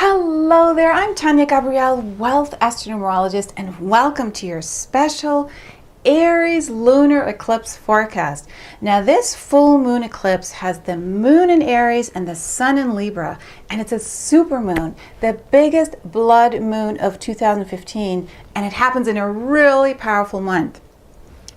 Hello there, I'm Tanya Gabrielle, Wealth Astronumerologist, and welcome to your special Aries lunar eclipse forecast. Now this full moon eclipse has the moon in Aries and the sun in Libra, and it's a supermoon, the biggest blood moon of 2015, and it happens in a really powerful month.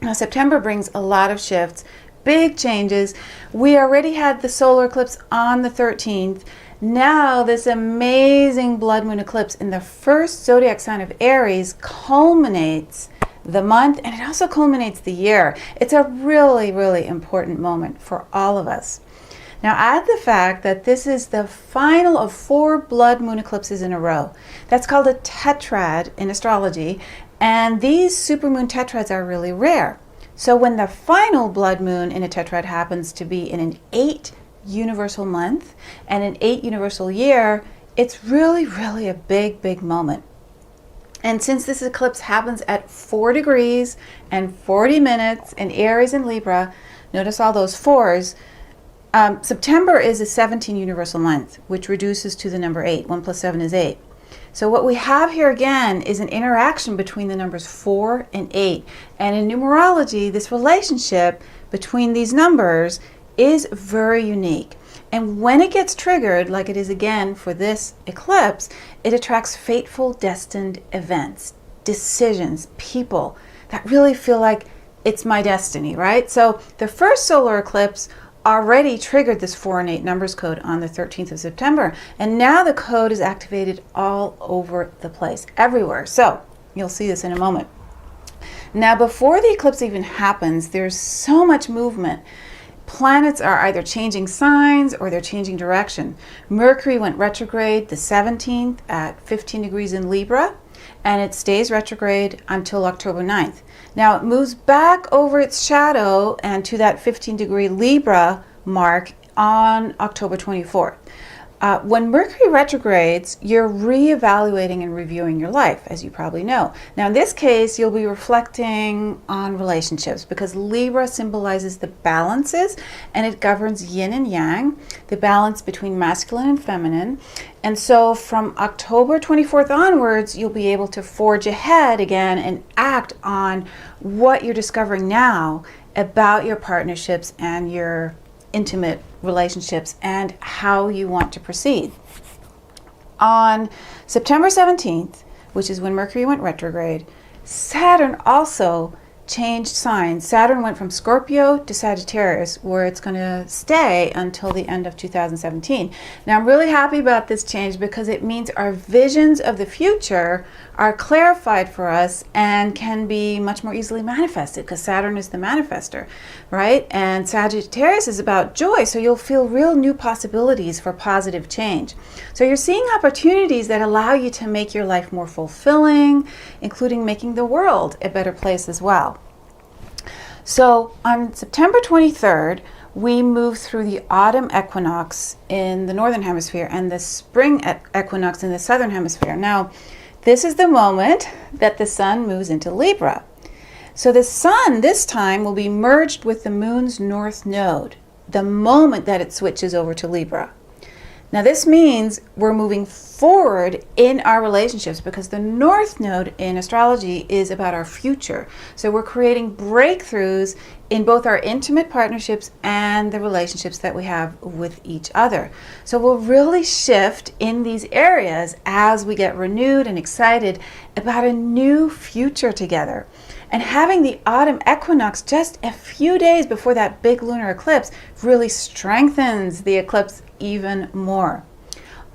Now September brings a lot of shifts, big changes. We already had the solar eclipse on the 13th. Now this amazing blood moon eclipse in the first zodiac sign of Aries culminates the month, and it also culminates the year. It's a really, really important moment for all of us. Now add the fact that this is the final of 4 blood moon eclipses in a row. That's called a tetrad in astrology, and these supermoon tetrads are really rare. So when the final blood moon in a tetrad happens to be in an 8 universal month and an 8 universal year, it's really, really a big, big moment. And since this eclipse happens at 4 degrees and 40 minutes in Aries and Libra, notice all those 4s, September is a 17 universal month, which reduces to the number 8. 1 plus 7 is 8. So what we have here again is an interaction between the numbers 4 and 8. And in numerology, this relationship between these numbers is very unique. And when it gets triggered, like it is again for this eclipse, it attracts fateful, destined events, decisions, people that really feel like it's my destiny, right? So the first solar eclipse already triggered this 4 and 8 numbers code on the 13th of September. And now the code is activated all over the place, everywhere. So you'll see this in a moment. Now, before the eclipse even happens, there's so much movement. Planets are either changing signs or they're changing direction. Mercury went retrograde the 17th at 15 degrees in Libra, and it stays retrograde until October 9th. Now it moves back over its shadow and to that 15-degree Libra mark on October 24th. When Mercury retrogrades, you're reevaluating and reviewing your life, as you probably know. Now, in this case, you'll be reflecting on relationships because Libra symbolizes the balances and it governs yin and yang, the balance between masculine and feminine. And so from October 24th onwards, you'll be able to forge ahead again and act on what you're discovering now about your partnerships and your intimate relationships and how you want to proceed. On September 17th, which is when Mercury went retrograde, Saturn also changed signs. Saturn went from Scorpio to Sagittarius, where it's going to stay until the end of 2017. Now, I'm really happy about this change because it means our visions of the future are clarified for us and can be much more easily manifested because Saturn is the manifester, right? And Sagittarius is about joy, so you'll feel real new possibilities for positive change. So you're seeing opportunities that allow you to make your life more fulfilling, including making the world a better place as well. So on September 23rd, we move through the autumn equinox in the northern hemisphere and the spring equinox in the southern hemisphere. Now, this is the moment that the sun moves into Libra. So the sun this time will be merged with the moon's north node the moment that it switches over to Libra. Now this means we're moving forward in our relationships because the North Node in astrology is about our future. So we're creating breakthroughs in both our intimate partnerships and the relationships that we have with each other. So we'll really shift in these areas as we get renewed and excited about a new future together. And having the autumn equinox just a few days before that big lunar eclipse really strengthens the eclipse even more.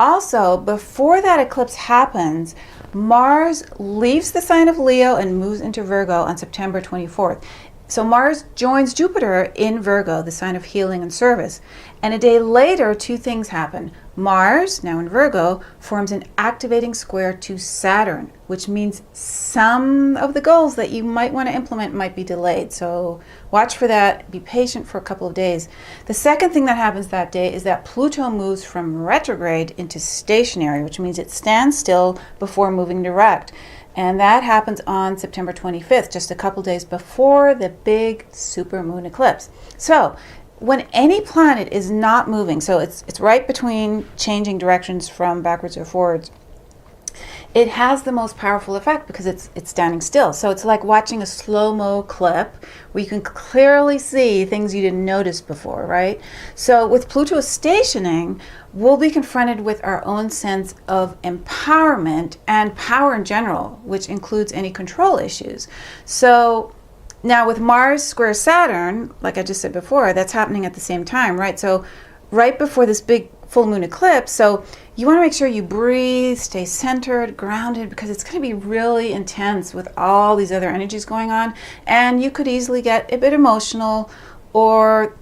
Also, before that eclipse happens, Mars leaves the sign of Leo and moves into Virgo on September 24th. So Mars joins Jupiter in Virgo, the sign of healing and service. And a day later, 2 things happen. Mars, now in Virgo, forms an activating square to Saturn, which means some of the goals that you might want to implement might be delayed. So watch for that. Be patient for a couple of days. The second thing that happens that day is that Pluto moves from retrograde into stationary, which means it stands still before moving direct. And that happens on September 25th, just a couple days before the big supermoon eclipse. So when any planet is not moving, so it's right between changing directions from backwards or forwards, it has the most powerful effect because it's standing still. So it's like watching a slow-mo clip where you can clearly see things you didn't notice before, right? So with Pluto stationing, we'll be confronted with our own sense of empowerment and power in general, which includes any control issues. So now with Mars square Saturn, like I just said before, that's happening at the same time, right? So right before this big full moon eclipse, so you want to make sure you breathe, stay centered, grounded, because it's going to be really intense with all these other energies going on, and you could easily get a bit emotional, or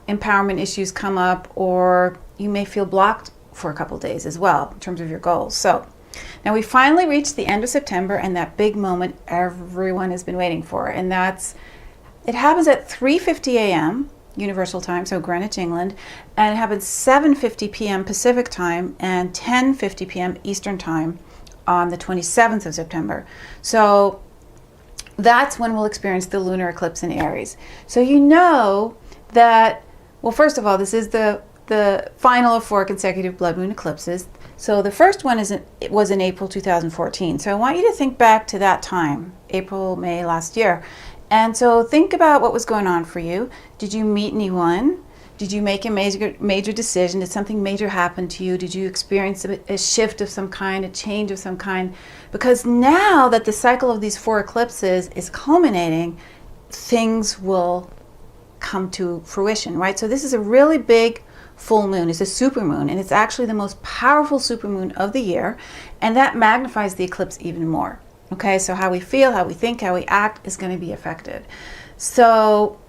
empowerment issues come up, or you may feel blocked for a couple days as well in terms of your goals. So now we finally reached the end of September and that big moment everyone has been waiting for, and it happens at 3:50 a.m. Universal Time, so Greenwich, England, and it happens 7:50 p.m. Pacific Time and 10:50 p.m. Eastern Time on the 27th of September. So that's when we'll experience the lunar eclipse in Aries. So you know that, well, first of all, this is the final of 4 consecutive blood moon eclipses. So the first one was in April 2014. So I want you to think back to that time, April, May last year. And so think about what was going on for you. Did you meet anyone? Did you make a major decision? Did something major happen to you? Did you experience a shift of some kind, a change of some kind? Because now that the cycle of these 4 eclipses is culminating, things will come to fruition, right? So this is a really big full moon. It's a supermoon, and it's actually the most powerful supermoon of the year, and that magnifies the eclipse even more. Okay, so how we feel, how we think, how we act is going to be affected. So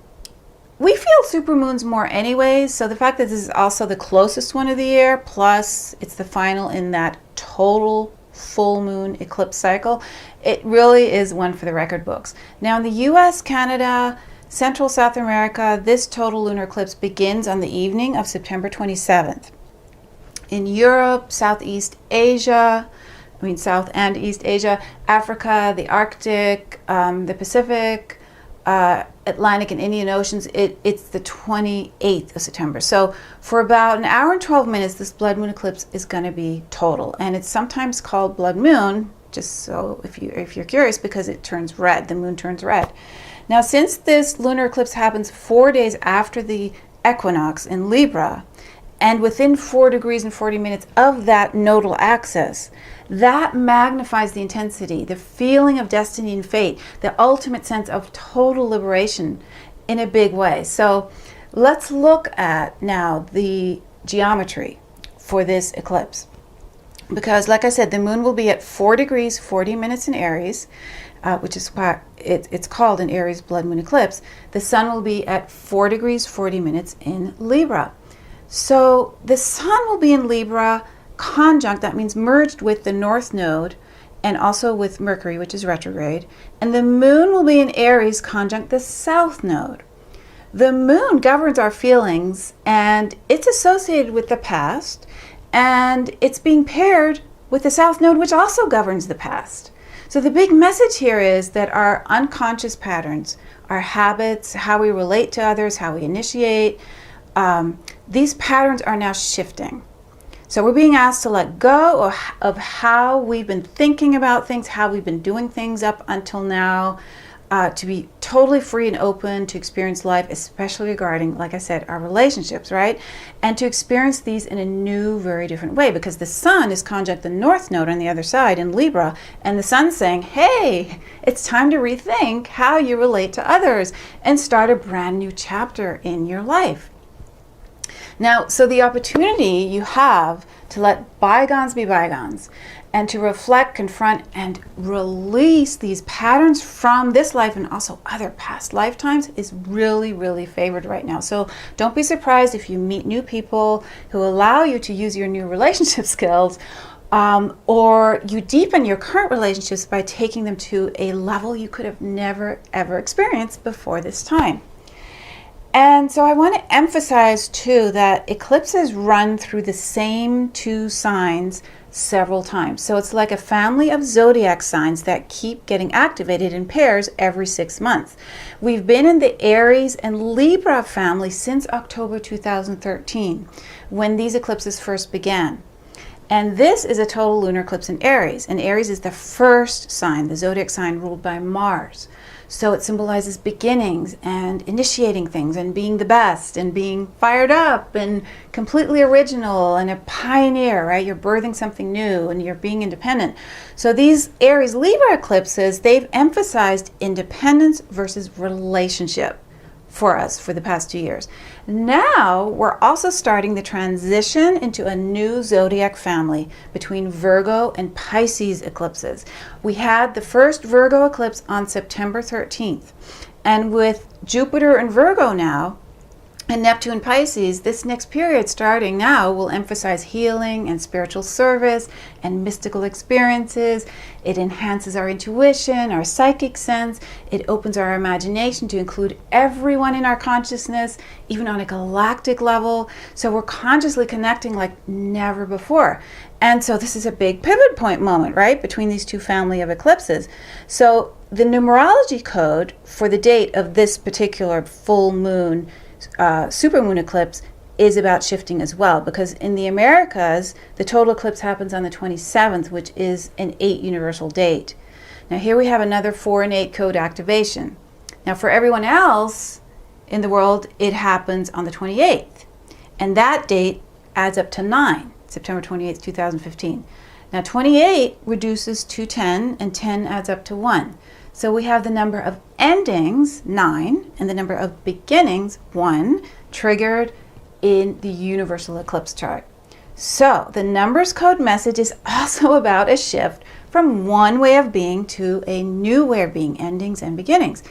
we feel supermoons more anyways, so the fact that this is also the closest one of the year, plus it's the final in that total full moon eclipse cycle, it really is one for the record books. Now in the US, Canada, Central South America, this total lunar eclipse begins on the evening of September 27th. In Europe, Southeast Asia, South and East Asia, Africa, the Arctic, the Pacific, Atlantic and Indian Oceans, it's the 28th of September. So for about an hour and 12 minutes, this blood moon eclipse is going to be total. And it's sometimes called blood moon, just so if you're curious, because it turns red, the moon turns red. Now, since this lunar eclipse happens 4 days after the equinox in Libra, and within 4 degrees and 40 minutes of that nodal axis, that magnifies the intensity, the feeling of destiny and fate, the ultimate sense of total liberation in a big way. So let's look at now the geometry for this eclipse. Because like I said, the moon will be at 4 degrees, 40 minutes in Aries, which is why it's called an Aries blood moon eclipse. The sun will be at 4 degrees, 40 minutes in Libra. So the sun will be in Libra conjunct, that means merged with the north node and also with Mercury, which is retrograde. And the moon will be in Aries conjunct the south node. The moon governs our feelings, and it's associated with the past, and it's being paired with the south node, which also governs the past. So the big message here is that our unconscious patterns, our habits, how we relate to others, how we initiate, these patterns are now shifting. So we're being asked to let go of how we've been thinking about things, how we've been doing things up until now, to be totally free and open to experience life, especially regarding, like I said, our relationships, right? And to experience these in a new, very different way, because the sun is conjunct the north node on the other side in Libra, and the sun's saying, hey, it's time to rethink how you relate to others and start a brand new chapter in your life. Now, so the opportunity you have to let bygones be bygones and to reflect, confront, and release these patterns from this life and also other past lifetimes is really, really favored right now. So don't be surprised if you meet new people who allow you to use your new relationship skills, or you deepen your current relationships by taking them to a level you could have never, ever experienced before this time. And so I want to emphasize too that eclipses run through the same 2 signs several times. So it's like a family of zodiac signs that keep getting activated in pairs every 6 months. We've been in the Aries and Libra family since October 2013, when these eclipses first began. And this is a total lunar eclipse in Aries. And Aries is the first sign, the zodiac sign ruled by Mars. So it symbolizes beginnings and initiating things and being the best and being fired up and completely original and a pioneer, right? You're birthing something new and you're being independent. So these Aries Libra eclipses, they've emphasized independence versus relationship for us for the past 2 years. Now we're also starting the transition into a new zodiac family between Virgo and Pisces eclipses. We had the first Virgo eclipse on September 13th. And with Jupiter in Virgo now, and Neptune Pisces, this next period starting now will emphasize healing and spiritual service and mystical experiences. It enhances our intuition, our psychic sense. It opens our imagination to include everyone in our consciousness, even on a galactic level. So we're consciously connecting like never before. And so this is a big pivot point moment, right, between these two family of eclipses. So the numerology code for the date of this particular full moon supermoon eclipse is about shifting as well, because in the Americas the total eclipse happens on the 27th, which is an 8 universal date. Now here we have another 4 and 8 code activation. Now for everyone else in the world it happens on the 28th, and that date adds up to 9, September 28th, 2015. Now 28 reduces to 10 and 10 adds up to 1. So we have the number of endings, 9, and the number of beginnings, 1, triggered in the universal eclipse chart. So the numbers code message is also about a shift from one way of being to a new way of being, endings and beginnings.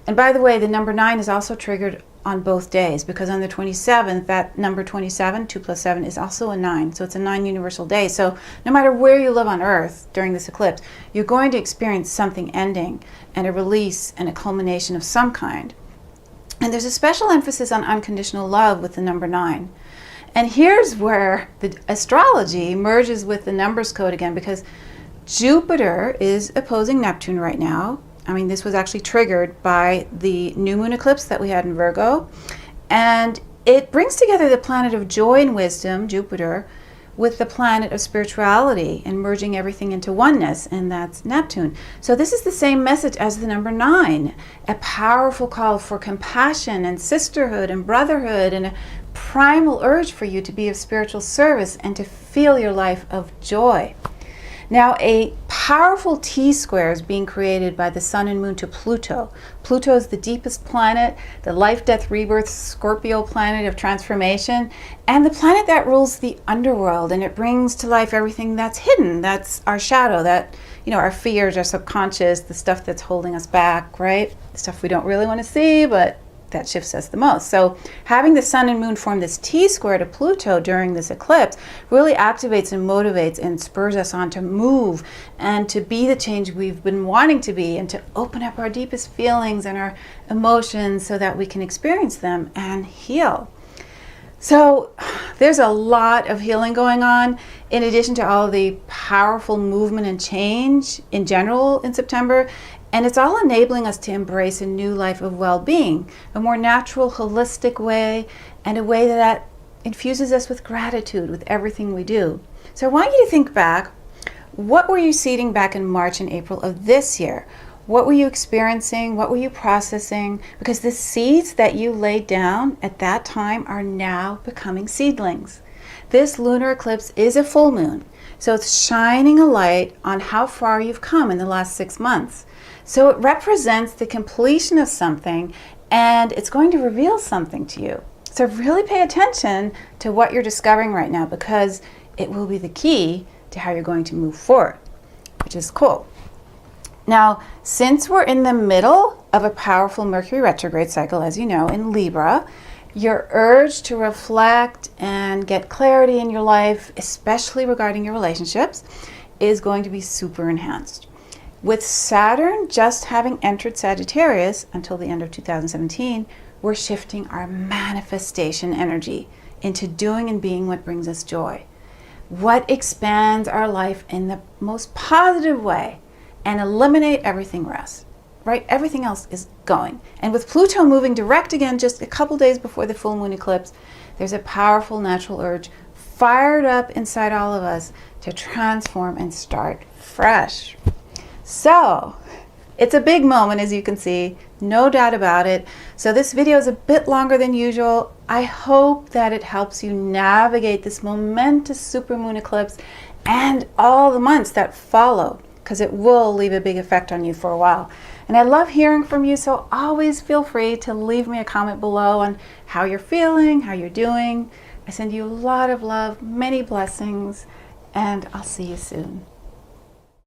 And by the way, the number 9 is also triggered on both days, because on the 27th, that number 27, 2 plus 7, is also a 9. So it's a 9 universal day. So no matter where you live on Earth during this eclipse, you're going to experience something ending and a release and a culmination of some kind. And there's a special emphasis on unconditional love with the number 9. And here's where the astrology merges with the numbers code again, because Jupiter is opposing Neptune right now. I mean, this was actually triggered by the new moon eclipse that we had in Virgo. And it brings together the planet of joy and wisdom, Jupiter, with the planet of spirituality and merging everything into oneness, and that's Neptune. So this is the same message as the number 9, a powerful call for compassion and sisterhood and brotherhood, and a primal urge for you to be of spiritual service and to feel your life of joy. Now, a powerful T-square is being created by the Sun and Moon to Pluto. Pluto is the deepest planet, the life, death, rebirth, Scorpio planet of transformation, and the planet that rules the underworld, and it brings to life everything that's hidden. That's our shadow, that, you know, our fears, our subconscious, the stuff that's holding us back, right? The stuff we don't really want to see, but that shifts us the most. So having the Sun and Moon form this T-square to Pluto during this eclipse really activates and motivates and spurs us on to move and to be the change we've been wanting to be, and to open up our deepest feelings and our emotions so that we can experience them and heal. So there's a lot of healing going on, in addition to all the powerful movement and change in general in September. And it's all enabling us to embrace a new life of well-being, a more natural, holistic way, and a way that infuses us with gratitude with everything we do. So I want you to think back, what were you seeding back in March and April of this year? What were you experiencing? What were you processing? Because the seeds that you laid down at that time are now becoming seedlings. This lunar eclipse is a full moon, so it's shining a light on how far you've come in the last 6 months. So it represents the completion of something, and it's going to reveal something to you. So really pay attention to what you're discovering right now, because it will be the key to how you're going to move forward, which is cool. Now, since we're in the middle of a powerful Mercury retrograde cycle, as you know, in Libra, your urge to reflect and get clarity in your life, especially regarding your relationships, is going to be super enhanced. With Saturn just having entered Sagittarius until the end of 2017, we're shifting our manifestation energy into doing and being what brings us joy. what expands our life in the most positive way and eliminate everything else, right? Everything else is going. And with Pluto moving direct again just a couple days before the full moon eclipse, there's a powerful natural urge fired up inside all of us to transform and start fresh. So it's a big moment, as you can see, no doubt about it. So this video is a bit longer than usual. I hope that it helps you navigate this momentous supermoon eclipse and all the months that follow, because it will leave a big effect on you for a while. And I love hearing from you, so always feel free to leave me a comment below on how you're feeling, how you're doing. I send you a lot of love, many blessings, and I'll see you soon.